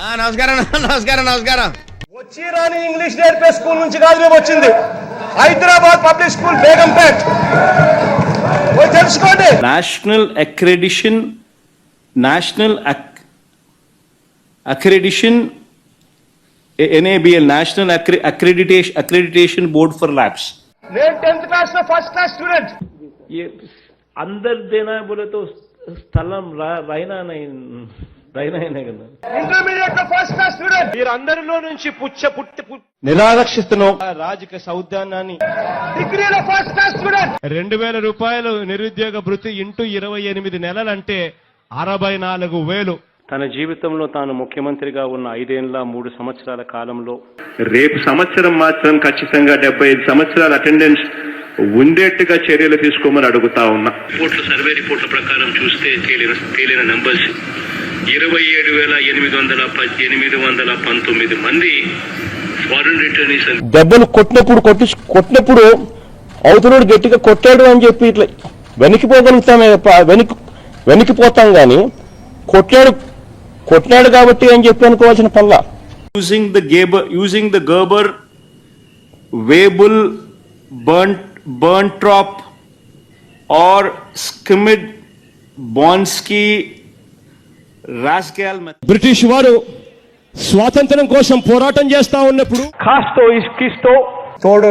నమస్కారం నమస్కారం నమస్కారం. వచ్చి రాని ఇంగ్లీష్ నేర్పే స్కూల్ నుంచి కాదు మేము వచ్చింది, హైదరాబాద్ పబ్లిక్ స్కూల్ బేగంపేట్. తెలుసుకోండి. National accreditation NABL national accreditation board for labs. నేను 10th క్లాస్ లో ఫస్ట్ క్లాస్ స్టూడెంట్. अंदर देना है बोले तो స్థలం రైనా కదా. ఇంటర్మీడియట్ లో ఫస్ట్ క్లాస్ స్టూడెంట్. మీరందరిలో నుంచి నిరారక్షిస్తున్న రాజకీయ సౌద్యాన్ని డిగ్రీలో ఫస్ట్ క్లాస్ స్టూడెంట్. 2000 రూపాయలు నిరుద్యోగ భృతి ఇంటూ 28 నెలలంటే 64,000. తన జీవితంలో తాను ముఖ్యమంత్రిగా ఉన్న 5 ఏళ్ల 3 సంవత్సరాల కాలంలో రేపు సంవత్సరం మాత్రం ఖచ్చితంగా 75 సంవత్సరాల అటెండెన్స్ ఉండేట్టుగా చర్యలు తీసుకోమని అడుగుతా ఉన్నా. సర్వే రిపోర్ట్ల ప్రకారం చూస్తే తేలిన నంబర్స్ 27,819 మంది ఫారెన్ రిటర్నీస్. దెబ్బలు కొట్టినప్పుడు అవతలోడు గట్టిగా కొట్టాడు అని చెప్పి ఇట్లా వెనక్కిపోగలుగుతామే, వెనక్కిపోతాం గాని కొట్టాడు కాబట్టి అని చెప్పి అనుకోవాల్సిన పనుల. using the Gerber, Weibull, Berntrop or Schmidt, Bonsky, Rascal. British వారు స్వాతంత్రం కోసం పోరాటం చేస్తా ఉన్నప్పుడు కాస్తో ఇస్కిస్తో తోడు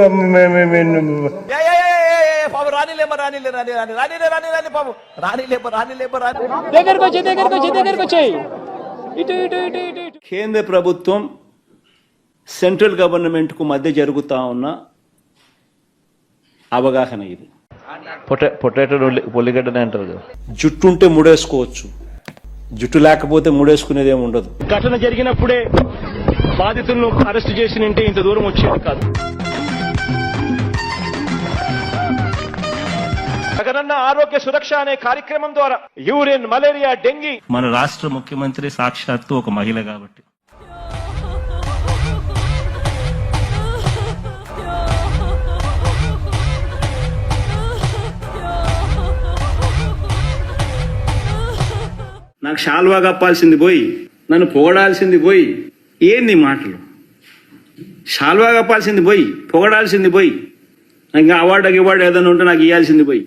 కేంద్ర ప్రభుత్వం సెంట్రల్ గవర్నమెంట్ కు మధ్య జరుగుతా ఉన్న అవగాహన ఇది. పొటాటో పొల్లిగడ్డనే అంటారు కదా. జుట్టు ఉంటే ముడేసుకోవచ్చు, జుట్టు లేకపోతే ముడేసుకునేది ఏమి ఉండదు. ఘటన జరిగినప్పుడే బాధితులను అరెస్ట్ చేసి ఇంటే ఇంత దూరం వచ్చేది కాదు. జగనన్న ఆరోగ్య సురక్ష అనే కార్యక్రమం ద్వారా యూరిన్, మలేరియా, డెంగీ. మన రాష్ట్ర ముఖ్యమంత్రి సాక్షాత్తు ఒక మహిళ కాబట్టి నాకు శాల్వా కప్పాల్సింది పోయి నన్ను పొగడాల్సింది పోయి ఏంది మాటలు. శాల్వా కప్పాల్సింది పోయి పొగడాల్సింది పోయి, ఇంకా అవార్డు ఏదైనా ఉంటే నాకు ఇవ్వాల్సింది పోయి.